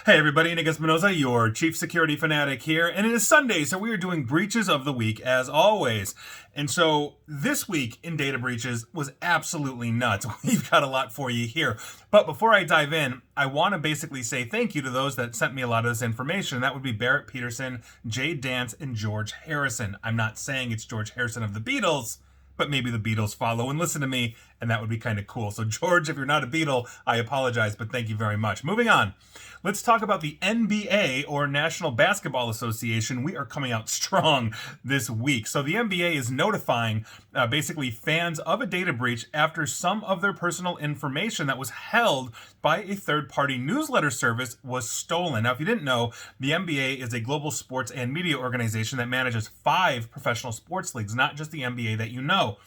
Hey everybody, Nick Espinoza, your chief security fanatic here, and it is Sunday, so we are doing breaches of the week as always. And so this week in data breaches was absolutely nuts. We've got a lot for you here. But before I dive in, I want to basically say thank you to those that sent me a lot of this information. That would be Barrett Peterson, Jay Dance, and George Harrison. I'm not saying it's George Harrison of the Beatles, but maybe the Beatles follow and listen to me, and that would be kind of cool. So George, if you're not a Beatle, I apologize, but thank you very much. Moving on. Let's talk about the NBA, or National Basketball Association. We are coming out strong this week. So the NBA is notifying basically fans of a data breach after some of their personal information that was held by a third-party newsletter service was stolen. Now, if you didn't know, the NBA is a global sports and media organization that manages 5 professional sports leagues, not just the NBA that you know.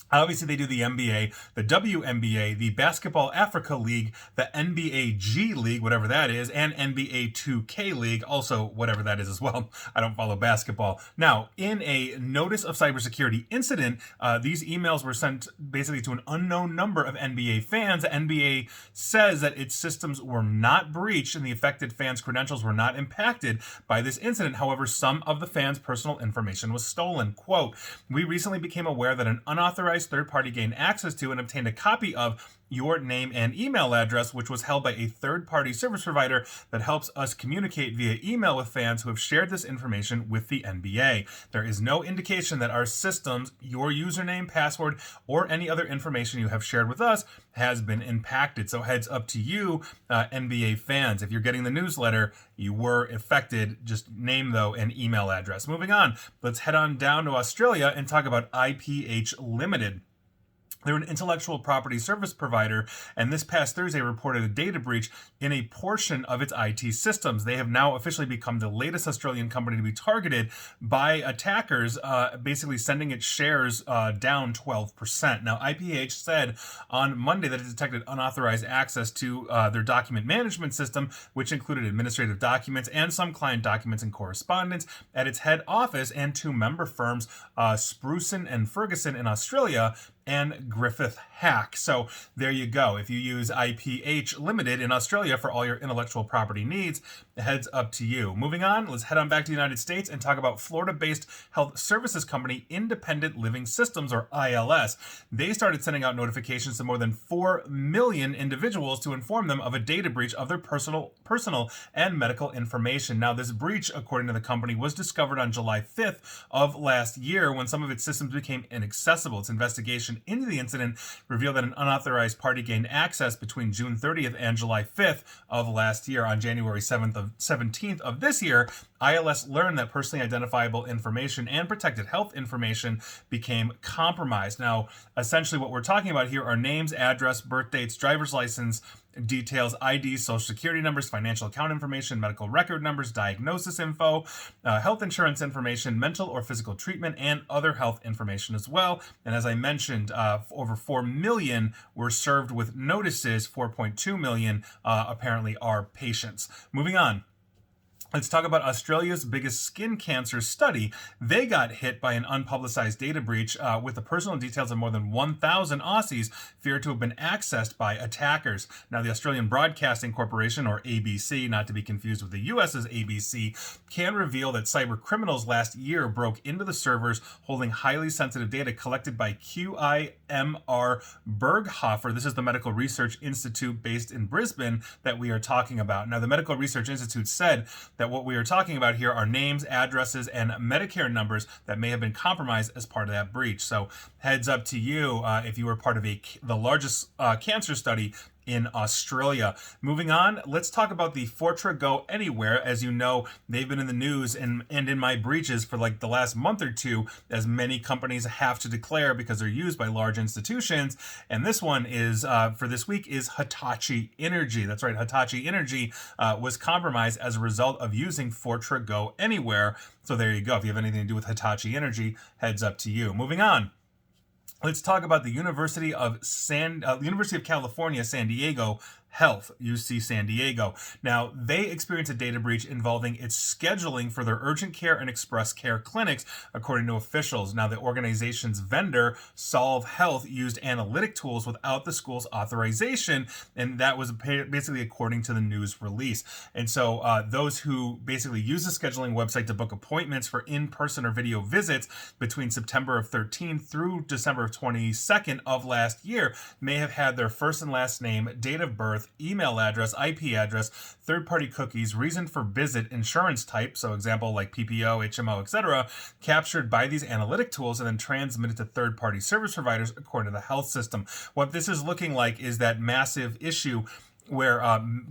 Obviously, they do the NBA, the WNBA, the Basketball Africa League, the NBA G League, whatever that is, and NBA 2K League, also whatever that is as well. I don't follow basketball. Now, in a notice of cybersecurity incident, these emails were sent basically to an unknown number of NBA fans. The NBA says that its systems were not breached and the affected fans' credentials were not impacted by this incident. However, some of the fans' personal information was stolen. Quote, "We recently became aware that an unauthorized third party gained access to and obtained a copy of your name and email address, which was held by a third-party service provider that helps us communicate via email with fans who have shared this information with the NBA. There is no indication that our systems, your username, password, or any other information you have shared with us has been impacted." So heads up to you, NBA fans. If you're getting the newsletter, you were affected. Just name, though, and email address. Moving on, let's head on down to Australia and talk about IPH Limited. They're an intellectual property service provider, and this past Thursday reported a data breach in a portion of its IT systems. They have now officially become the latest Australian company to be targeted by attackers, basically sending its shares down 12%. Now, IPH said on Monday that it detected unauthorized access to their document management system, which included administrative documents and some client documents and correspondence at its head office and 2 member firms, Spruson and Ferguson in Australia, and Griffith Hack. So there you go. If you use IPH Limited in Australia for all your intellectual property needs, heads up to you. Moving on, let's head on back to the United States and talk about Florida-based health services company Independent Living Systems, or ILS. They started sending out notifications to more than 4 million individuals to inform them of a data breach of their personal and medical information. Now, this breach, according to the company, was discovered on July 5th of last year when some of its systems became inaccessible. Its investigation into the incident revealed that an unauthorized party gained access between June 30th and July 5th of last year. On January 17th of this year, ILS learned that personally identifiable information and protected health information became compromised. Now, essentially what we're talking about here are names, address, birth dates, driver's license details, IDs, social security numbers, financial account information, medical record numbers, diagnosis info, health insurance information, mental or physical treatment, and other health information as well. And as I mentioned, over 4 million were served with notices. 4.2 million apparently are patients. Moving on. Let's talk about Australia's biggest skin cancer study. They got hit by an unpublicized data breach with the personal details of more than 1,000 Aussies feared to have been accessed by attackers. Now, the Australian Broadcasting Corporation, or ABC, not to be confused with the US's ABC, can reveal that cybercriminals last year broke into the servers holding highly sensitive data collected by QIMR Berghofer. This is the Medical Research Institute based in Brisbane that we are talking about. Now, the Medical Research Institute said that what we are talking about here are names, addresses, and Medicare numbers that may have been compromised as part of that breach. So heads up to you if you were part of the largest cancer study in Australia. Moving on, let's talk about the Fortra Go Anywhere. As you know, they've been in the news and in my breaches for like the last month or two, as many companies have to declare because they're used by large institutions. And this one is, for this week, is Hitachi Energy. That's right, Hitachi Energy was compromised as a result of using Fortra Go Anywhere. So there you go. If you have anything to do with Hitachi Energy, heads up to you. Moving on. Let's talk about the University of California, San Diego Health, UC San Diego. Now, they experienced a data breach involving its scheduling for their urgent care and express care clinics, according to officials. Now, the organization's vendor, Solve Health, used analytic tools without the school's authorization, and that was basically according to the news release. And so those who basically use the scheduling website to book appointments for in-person or video visits between September of 13 through December of 22nd of last year may have had their first and last name, date of birth, email address, IP address, third-party cookies, reason for visit, insurance type, so example like PPO, HMO, etc., captured by these analytic tools and then transmitted to third-party service providers according to the health system. What this is looking like is that massive issue where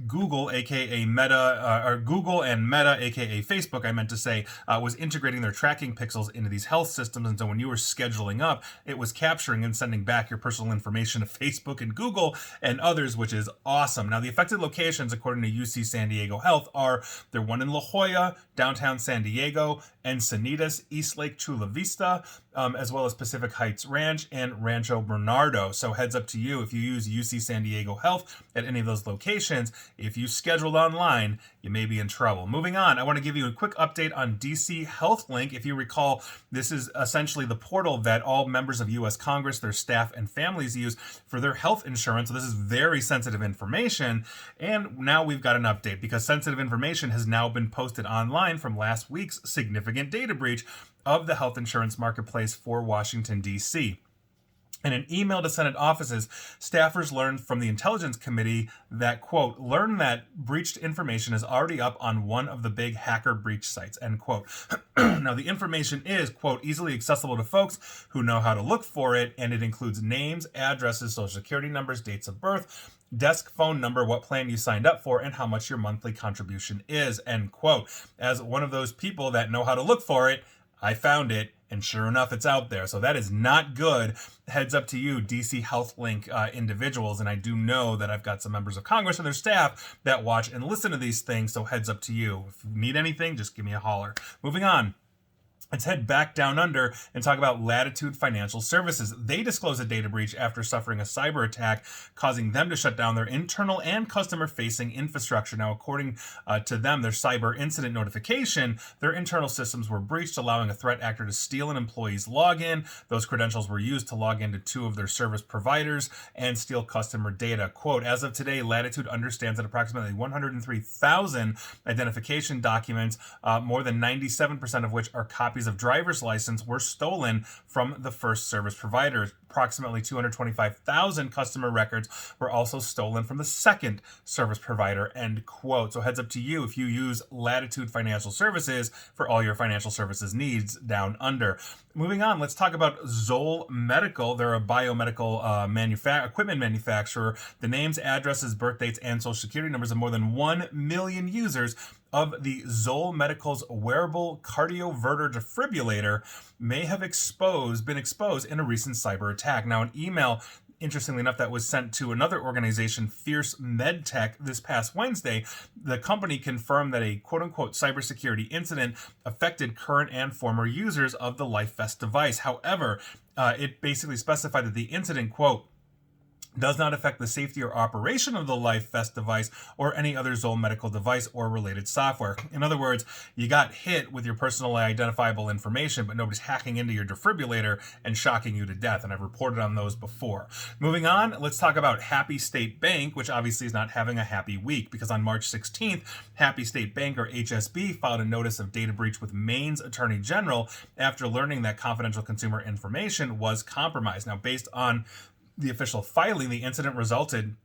Google, aka Meta, or Google and Meta, aka Facebook, I meant to say, was integrating their tracking pixels into these health systems. And so when you were scheduling up, it was capturing and sending back your personal information to Facebook and Google and others, which is awesome. Now, the affected locations, according to UC San Diego Health, are there one in La Jolla, downtown San Diego, Encinitas, Eastlake, Chula Vista, as well as Pacific Heights Ranch and Rancho Bernardo. So heads up to you if you use UC San Diego Health at any of those locations. If you scheduled online, you may be in trouble. Moving on, I want to give you a quick update on DC Health Link. If you recall, this is essentially the portal that all members of U.S. Congress, their staff, and families use for their health insurance. So this is very sensitive information. And now we've got an update because sensitive information has now been posted online from last week's significant data breach of the health insurance marketplace for Washington, D.C. In an email to Senate offices, staffers learned from the Intelligence Committee that, quote, learned that breached information is already up on one of the big hacker breach sites, end quote. Now, the information is, quote, easily accessible to folks who know how to look for it, and it includes names, addresses, social security numbers, dates of birth, desk phone number, what plan you signed up for, and how much your monthly contribution is, end quote. As one of those people that know how to look for it, I found it, and sure enough, it's out there. So that is not good. Heads up to you, DC Health Link individuals. And I do know that I've got some members of Congress and their staff that watch and listen to these things. So heads up to you. If you need anything, just give me a holler. Moving on. Let's head back down under and talk about Latitude Financial Services. They disclosed a data breach after suffering a cyber attack, causing them to shut down their internal and customer-facing infrastructure. Now, according to them, their cyber incident notification, their internal systems were breached, allowing a threat actor to steal an employee's login. Those credentials were used to log into two of their service providers and steal customer data. Quote, as of today, Latitude understands that approximately 103,000 identification documents, more than 97% of which are copies of driver's license, were stolen from the first service provider. Approximately 225,000 customer records were also stolen from the second service provider, end quote. So heads up to you if you use Latitude Financial Services for all your financial services needs down under. Moving on, let's talk about Zoll Medical. They're a biomedical equipment manufacturer. The names, addresses, birth dates, and social security numbers of more than 1 million users of the Zoll Medical's wearable cardioverter defibrillator may have been exposed in a recent cyber attack. Now, an email, interestingly enough, that was sent to another organization, Fierce MedTech, this past Wednesday, the company confirmed that a quote-unquote cybersecurity incident affected current and former users of the LifeVest device. However, it basically specified that the incident, quote, does not affect the safety or operation of the LifeVest device or any other Zoll Medical device or related software. In other words, you got hit with your personally identifiable information, but nobody's hacking into your defibrillator and shocking you to death, and I've reported on those before. Moving on, let's talk about Happy State Bank, which obviously is not having a happy week, because on March 16th, Happy State Bank, or HSB, filed a notice of data breach with Maine's Attorney General after learning that confidential consumer information was compromised. Now, based on the official filing, the incident resulted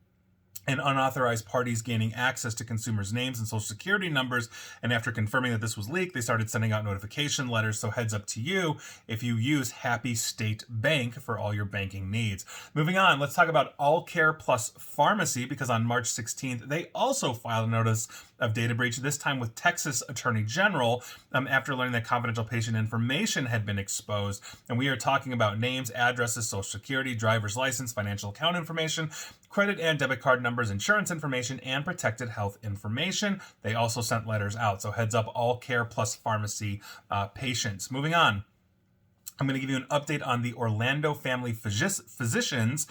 in unauthorized parties gaining access to consumers' names and social security numbers. And after confirming that this was leaked, they started sending out notification letters. So heads up to you if you use Happy State Bank for all your banking needs. Moving on, let's talk about All Care Plus Pharmacy, because on March 16th, they also filed a notice of data breach, this time with Texas Attorney General, after learning that confidential patient information had been exposed. And we are talking about names, addresses, social security, driver's license, financial account information, credit and debit card numbers, insurance information, and protected health information. They also sent letters out. So heads up, All Care Plus Pharmacy patients. Moving on. I'm going to give you an update on the Orlando Family Physicians.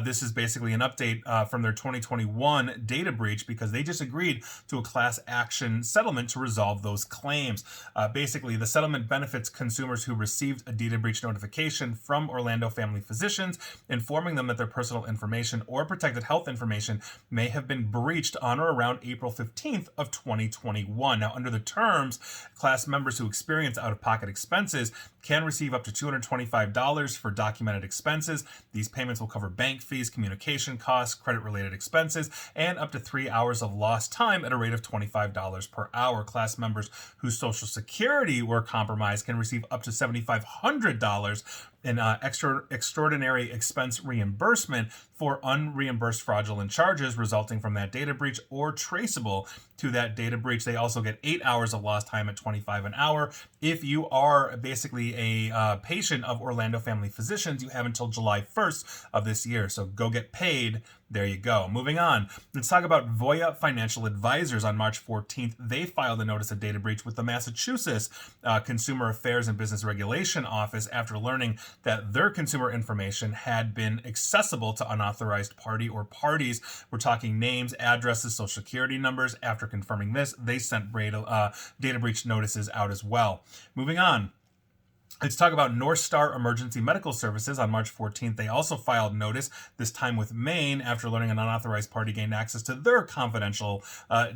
This is basically an update from their 2021 data breach because they just agreed to a class action settlement to resolve those claims. Basically, the settlement benefits consumers who received a data breach notification from Orlando Family Physicians, informing them that their personal information or protected health information may have been breached on or around April 15th of 2021. Now, under the terms, class members who experience out-of-pocket expenses can receive up to $225 for documented expenses. These payments will cover bank fees, communication costs, credit-related expenses, and up to 3 hours of lost time at a rate of $25 per hour. Class members whose Social Security were compromised can receive up to $7,500 in extraordinary expense reimbursement for unreimbursed fraudulent charges resulting from that data breach or traceable to that data breach. They also get 8 hours of lost time at $25 an hour. If you are basically a patient of Orlando Family Physicians, you have until July 1st of this year. So go get paid. There you go. Moving on. Let's talk about Voya Financial Advisors. On March 14th, they filed a notice of data breach with the Massachusetts Consumer Affairs and Business Regulation Office after learning that their consumer information had been accessible to unauthorized party or parties. We're talking names, addresses, social security numbers. After confirming this, they sent data breach notices out as well. Moving on. Let's talk about Northstar Emergency Medical Services. On March 14th, they also filed notice, this time with Maine, after learning an unauthorized party gained access to their confidential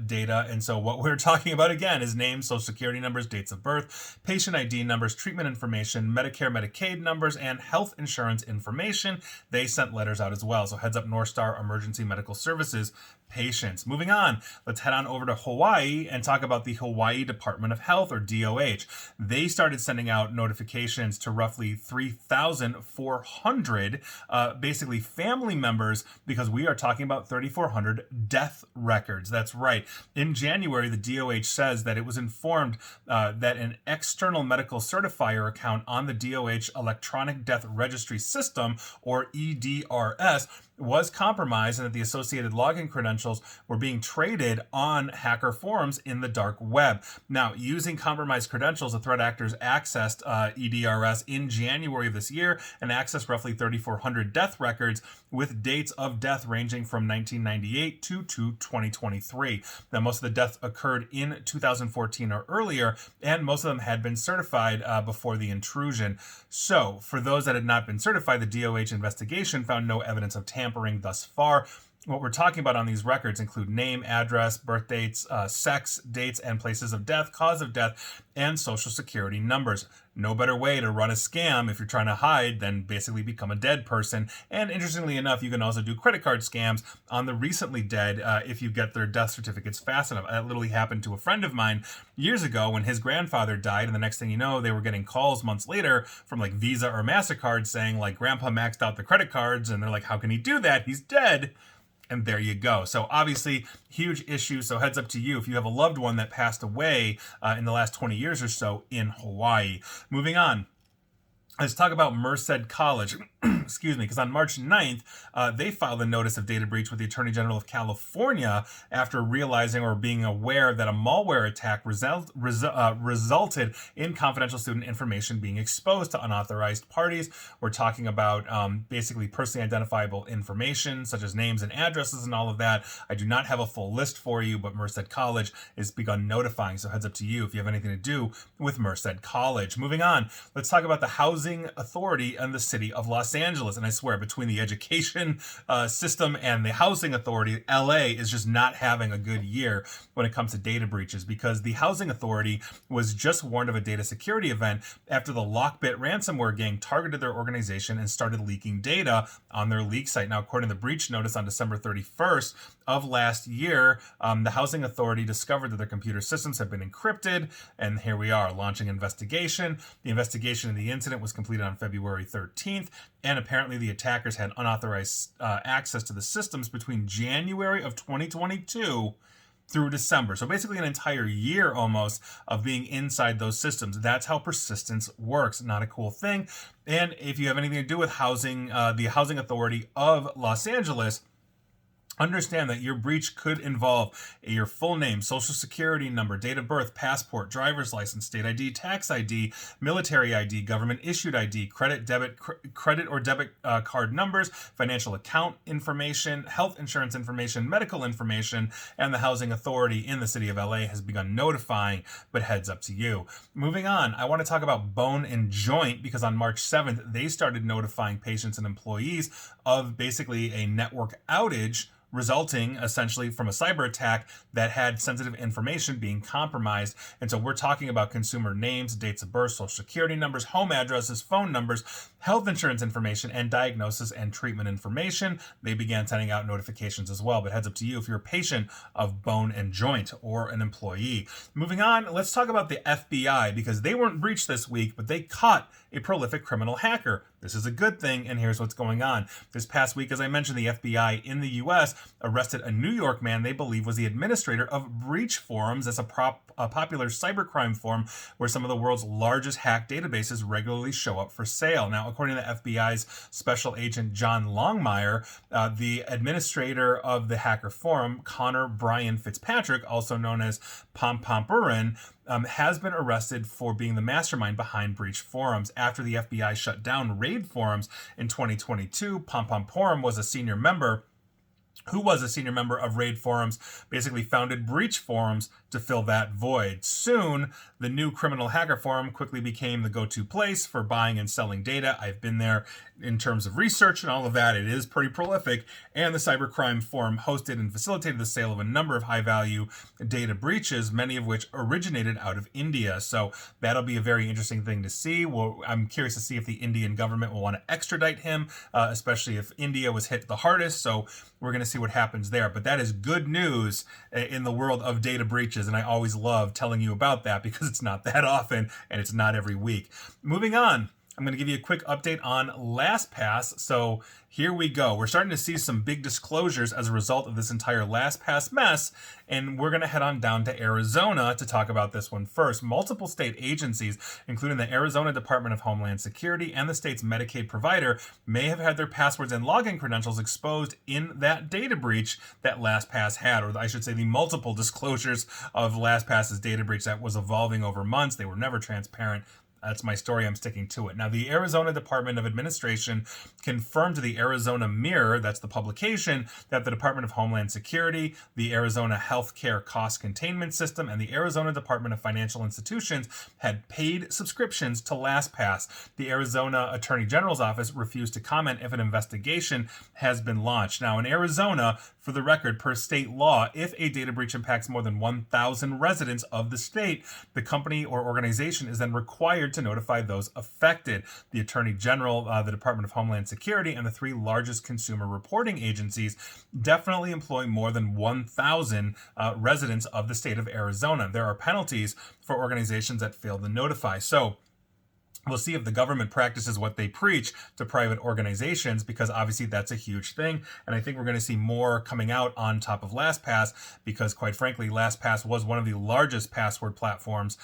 data. And so what we're talking about again is names, social security numbers, dates of birth, patient ID numbers, treatment information, Medicare, Medicaid numbers, and health insurance information. They sent letters out as well. So heads up, Northstar Emergency Medical Services patients. Moving on, let's head on over to Hawaii and talk about the Hawaii Department of Health, or DOH. They started sending out notifications to roughly 3,400 basically family members, because we are talking about 3,400 death records. That's right. In January, the DOH says that it was informed that an external medical certifier account on the DOH Electronic Death Registry System, or EDRS, was compromised, and that the associated login credentials were being traded on hacker forums in the dark web. Now, using compromised credentials, the threat actors accessed EDRS in January of this year and accessed roughly 3,400 death records with dates of death ranging from 1998 to 2023. Now, most of the deaths occurred in 2014 or earlier, and most of them had been certified before the intrusion. So, for those that had not been certified, the DOH investigation found no evidence of tampering thus far. What we're talking about on these records include name, address, birth dates, sex, dates, and places of death, cause of death, and social security numbers. No better way to run a scam if you're trying to hide than basically become a dead person. And interestingly enough, you can also do credit card scams on the recently dead if you get their death certificates fast enough. That literally happened to a friend of mine years ago when his grandfather died, and the next thing you know, they were getting calls months later from like Visa or MasterCard saying like grandpa maxed out the credit cards, and they're like, how can he do that? He's dead. And there you go. So obviously, huge issue. So heads up to you if you have a loved one that passed away in the last 20 years or so in Hawaii. Moving on. Let's talk about Merced College. Excuse me, because on March 9th, they filed a notice of data breach with the Attorney General of California after realizing or being aware that a malware attack resulted in confidential student information being exposed to unauthorized parties. We're talking about basically personally identifiable information, such as names and addresses and all of that. I do not have a full list for you, but Merced College has begun notifying, so heads up to you if you have anything to do with Merced College. Moving on, let's talk about the Housing Authority and the City of Los Angeles. And I swear, between the education system and the Housing Authority, LA is just not having a good year when it comes to data breaches, because the Housing Authority was just warned of a data security event after the Lockbit ransomware gang targeted their organization and started leaking data on their leak site. Now, according to the breach notice on December 31st of last year, the Housing Authority discovered that their computer systems have been encrypted, and here we are, launching investigation. The investigation of the incident was completed on February 13th, and apparently the attackers had unauthorized access to the systems between January of 2022 through December. So basically an entire year almost of being inside those systems. That's how persistence works. Not a cool thing. And if you have anything to do with housing, the Housing Authority of Los Angeles, Understand that your breach could involve your full name, social security number, date of birth, passport, driver's license, state ID, tax ID, military ID, government issued ID, credit or debit card numbers, financial account information, health insurance information, medical information, and the housing authority in the city of LA has begun notifying, but heads up to you. Moving on, I want to talk about Bone and Joint because on March 7th, they started notifying patients and employees of basically a network outage resulting essentially from a cyber attack that had sensitive information being compromised. And so we're talking about consumer names, dates of birth, social security numbers, home addresses, phone numbers, health insurance information, and diagnosis and treatment information. They began sending out notifications as well, but heads up to you if you're a patient of Bone and Joint or an employee. Moving on, let's talk about the FBI because they weren't breached this week, but they caught a prolific criminal hacker. This is a good thing, and here's what's going on. This past week, as I mentioned, the FBI in the U.S. arrested a New York man they believe was the administrator of Breach Forums. That's a popular cybercrime forum where some of the world's largest hack databases regularly show up for sale. Now, according to the FBI's special agent John Longmire, the administrator of the hacker forum, Connor Brian Fitzpatrick, also known as Pom Pompurin, has been arrested for being the mastermind behind Breach Forums. After the FBI shut down Raid Forums in 2022, Pom Pompurin was a senior member of Raid Forums, basically founded Breach Forums to fill that void. Soon, the new criminal hacker forum quickly became the go-to place for buying and selling data. I've been there in terms of research and all of that. It is pretty prolific, and the cybercrime forum hosted and facilitated the sale of a number of high-value data breaches, many of which originated out of India. So that'll be a very interesting thing to see. I'm curious to see if the Indian government will want to extradite him, especially if India was hit the hardest. So we're going to see what happens there. But that is good news in the world of data breaches, and I always love telling you about that because it's not that often and it's not every week. Moving on, I'm going to give you a quick update on LastPass. So here we go. We're starting to see some big disclosures as a result of this entire LastPass mess, and we're going to head on down to Arizona to talk about this one first. Multiple state agencies, including the Arizona Department of Homeland Security and the state's Medicaid provider, may have had their passwords and login credentials exposed in that data breach that LastPass had, or I should say the multiple disclosures of LastPass's data breach that was evolving over months. They were never transparent. That's my story. I'm sticking to it. Now, the Arizona Department of Administration confirmed to the Arizona Mirror, that's the publication, that the Department of Homeland Security, the Arizona Healthcare Cost Containment System, and the Arizona Department of Financial Institutions had paid subscriptions to LastPass. The Arizona Attorney General's office refused to comment if an investigation has been launched. Now, in Arizona, for the record, per state law, if a data breach impacts more than 1,000 residents of the state, the company or organization is then required to notify those affected. The Attorney General, the Department of Homeland Security, and the three largest consumer reporting agencies definitely employ more than 1,000 residents of the state of Arizona. There are penalties for organizations that fail to notify. So we'll see if the government practices what they preach to private organizations, because obviously that's a huge thing. And I think we're going to see more coming out on top of LastPass because, quite frankly, LastPass was one of the largest password platforms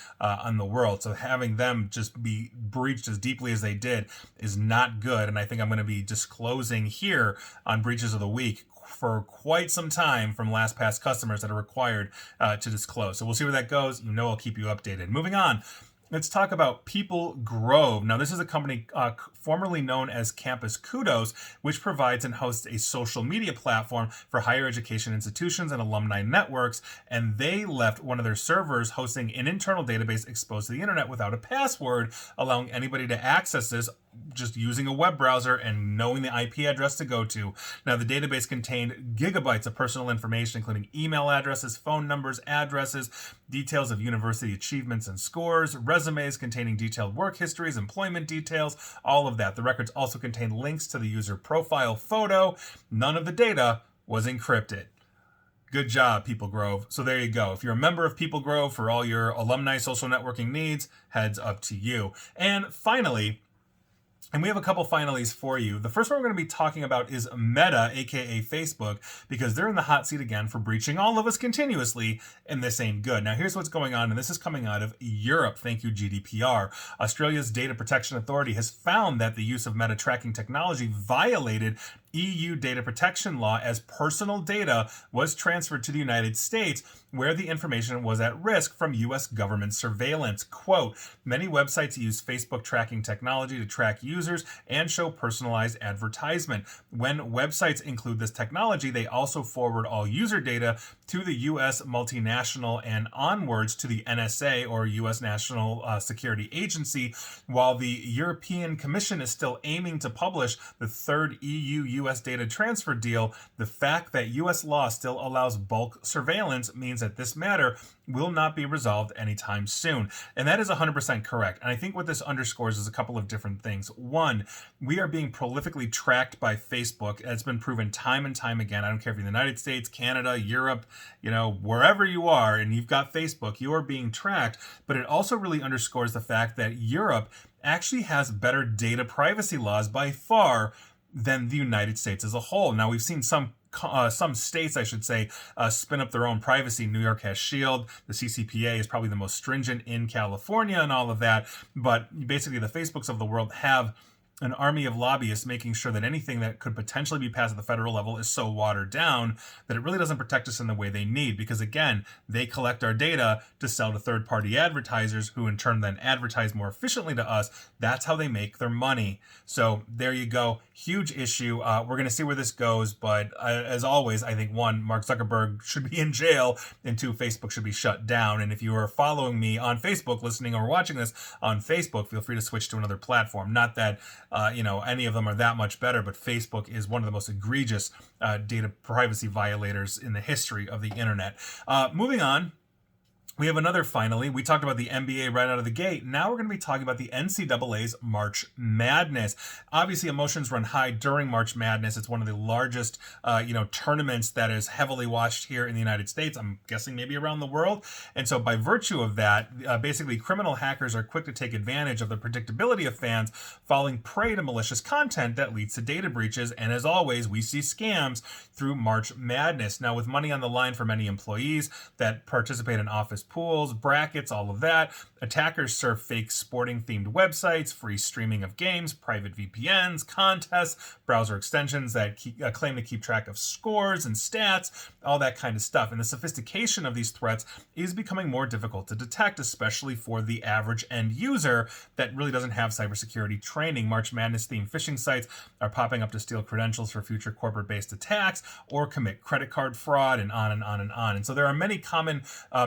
in the world. So having them just be breached as deeply as they did is not good. And I think I'm going to be disclosing here on Breaches of the Week for quite some time from LastPass customers that are required to disclose. So we'll see where that goes. I'll keep you updated. Moving on. Let's talk about People Grove. Now, this is a company formerly known as Campus Kudos, which provides and hosts a social media platform for higher education institutions and alumni networks. And they left one of their servers hosting an internal database exposed to the internet without a password, allowing anybody to access this just using a web browser and knowing the IP address to go to. Now, the database contained gigabytes of personal information, including email addresses, phone numbers, addresses, details of university achievements and scores, resumes containing detailed work histories, employment details, all of that. The records also contained links to the user profile photo. None of the data was encrypted. Good job, People Grove. So there you go. If you're a member of People Grove for all your alumni social networking needs, heads up to you. And finally, and we have a couple finalies for you. The first one we're going to be talking about is Meta, aka Facebook, because they're in the hot seat again for breaching all of us continuously, and this ain't good. Now, here's what's going on, and this is coming out of Europe. Thank you, GDPR. Australia's Data Protection Authority has found that the use of Meta tracking technology violated EU data protection law as personal data was transferred to the United States, where the information was at risk from U.S. government surveillance. Quote, many websites use Facebook tracking technology to track users and show personalized advertisement. When websites include this technology, they also forward all user data to the U.S. multinational and onwards to the NSA, or U.S. National Security Agency, while the European Commission is still aiming to publish the third EU-U.S. data transfer deal. The fact that U.S. law still allows bulk surveillance means that this matter will not be resolved anytime soon. And that is 100% correct. And I think what this underscores is a couple of different things. One, we are being prolifically tracked by Facebook. It's been proven time and time again. I don't care if you're in the United States, Canada, Europe, wherever you are and you've got Facebook, you are being tracked. But it also really underscores the fact that Europe actually has better data privacy laws by far than the United States as a whole. Now, we've seen some states, I should say, spin up their own privacy. New York has Shield. The CCPA is probably the most stringent in California and all of that. But basically, the Facebooks of the world have an army of lobbyists making sure that anything that could potentially be passed at the federal level is so watered down that it really doesn't protect us in the way they need. Because again, they collect our data to sell to third-party advertisers who in turn then advertise more efficiently to us. That's how they make their money. So there you go. Huge issue. We're going to see where this goes. But as always, I think one, Mark Zuckerberg should be in jail, and two, Facebook should be shut down. And if you are following me on Facebook, listening or watching this on Facebook, feel free to switch to another platform. Not that any of them are that much better, but Facebook is one of the most egregious data privacy violators in the history of the internet. Moving on. We have another finally. We talked about the NBA right out of the gate. Now we're going to be talking about the NCAA's March Madness. Obviously, emotions run high during March Madness. It's one of the largest, tournaments that is heavily watched here in the United States. I'm guessing maybe around the world. And so by virtue of that, basically criminal hackers are quick to take advantage of the predictability of fans falling prey to malicious content that leads to data breaches. And as always, we see scams through March Madness. Now, with money on the line for many employees that participate in office pools, brackets, all of that, attackers serve fake sporting themed websites, free streaming of games, private VPNs, contests, browser extensions that claim to keep track of scores and stats, all that kind of stuff. And the sophistication of these threats is becoming more difficult to detect, especially for the average end user that really doesn't have cybersecurity training. March Madness themed phishing sites are popping up to steal credentials for future corporate-based attacks or commit credit card fraud, and on and on and on. And so there are many common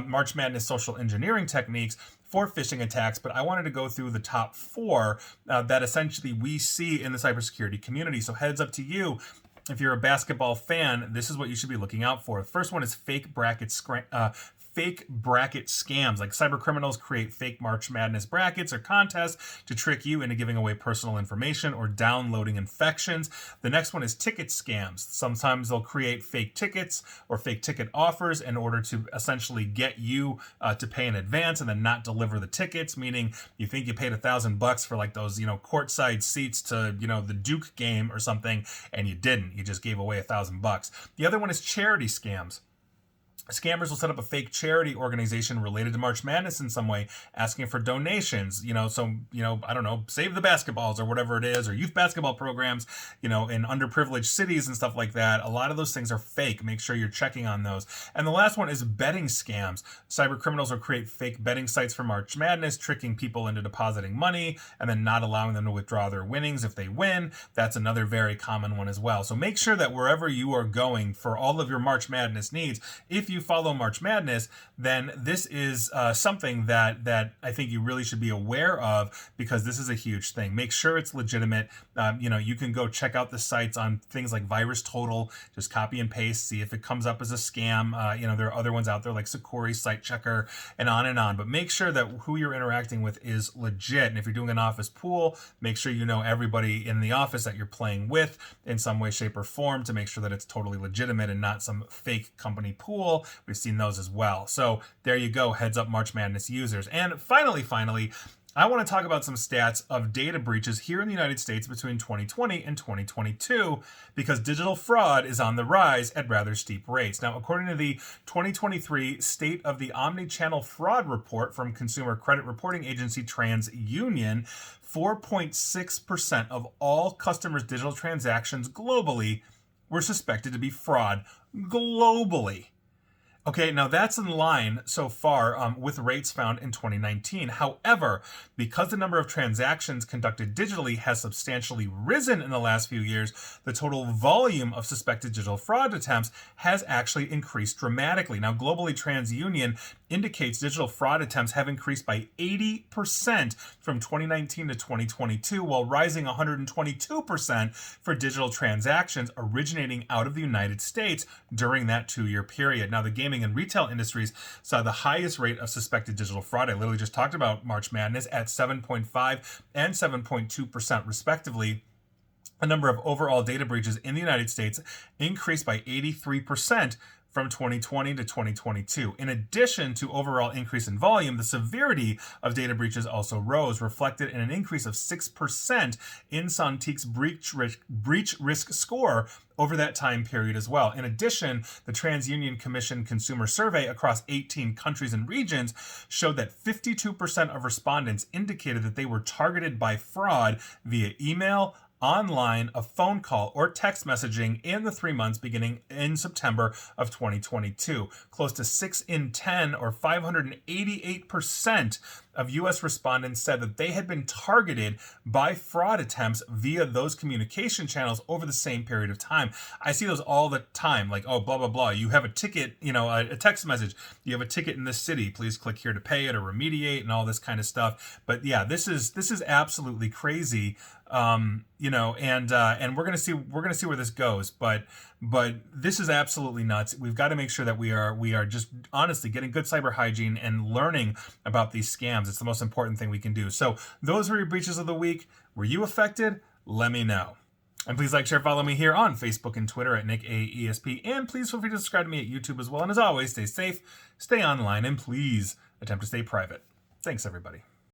March Madness social engineering techniques for phishing attacks, but I wanted to go through the top four that essentially we see in the cybersecurity community. So heads up to you. If you're a basketball fan, this is what you should be looking out for. The first one is fake bracket scams. Like cybercriminals create fake March Madness brackets or contests to trick you into giving away personal information or downloading infections. The next one is ticket scams. Sometimes they'll create fake tickets or fake ticket offers in order to essentially get you to pay in advance and then not deliver the tickets, meaning you think you paid $1,000 for like those, courtside seats to, the Duke game or something, and you didn't. You just gave away $1,000. The other one is charity scams. Scammers will set up a fake charity organization related to March Madness in some way, asking for donations, I don't know, Save the Basketballs or whatever it is, or youth basketball programs, in underprivileged cities and stuff like that. A lot of those things are fake. Make sure you're checking on those. And the last one is betting scams. Cybercriminals will create fake betting sites for March Madness, tricking people into depositing money and then not allowing them to withdraw their winnings if they win. That's another very common one as well. So make sure that wherever you are going for all of your March Madness needs, if you follow March Madness, then this is something that I think you really should be aware of, because this is a huge thing. Make sure it's legitimate. You can go check out the sites on things like VirusTotal, just copy and paste, see if it comes up as a scam. There are other ones out there like Sakori, Site Checker, and on. But make sure that who you're interacting with is legit. And if you're doing an office pool, make sure you know everybody in the office that you're playing with in some way, shape, or form to make sure that it's totally legitimate and not some fake company pool. We've seen those as well. So there you go. Heads up, March Madness users. And finally, I want to talk about some stats of data breaches here in the United States between 2020 and 2022 because digital fraud is on the rise at rather steep rates. Now, according to the 2023 State of the Omnichannel Fraud Report from consumer credit reporting agency TransUnion, 4.6% of all customers' digital transactions globally were suspected to be fraud globally. Okay, now that's in line so far with rates found in 2019. However, because the number of transactions conducted digitally has substantially risen in the last few years, the total volume of suspected digital fraud attempts has actually increased dramatically. Now, globally, TransUnion indicates digital fraud attempts have increased by 80% from 2019 to 2022, while rising 122% for digital transactions originating out of the United States during that 2-year period. Now, the gaming and retail industries saw the highest rate of suspected digital fraud. I literally just talked about March Madness at 7.5 and 7.2% respectively. The number of overall data breaches in the United States increased by 83% from 2020 to 2022. In addition to overall increase in volume, the severity of data breaches also rose, reflected in an increase of 6% in Sontiq's breach risk score over that time period as well. In addition, the TransUnion Commission Consumer Survey across 18 countries and regions showed that 52% of respondents indicated that they were targeted by fraud via email, online, a phone call, or text messaging in the 3 months beginning in September of 2022. Close to 6 in 10, or 588% of U.S. respondents said that they had been targeted by fraud attempts via those communication channels over the same period of time. I see those all the time, like, oh, blah, blah, blah. You have a ticket, a text message. You have a ticket in this city. Please click here to pay it or remediate and all this kind of stuff. But yeah, this is absolutely crazy. And we're gonna see where this goes, but this is absolutely nuts. We've got to make sure that we are just honestly getting good cyber hygiene and learning about these scams. It's the most important thing we can do. So those were your breaches of the week. Were you affected? Let me know. And please like, share, follow me here on Facebook and Twitter at NickAESP. And please feel free to subscribe to me at YouTube as well. And as always, stay safe, stay online, and please attempt to stay private. Thanks, everybody.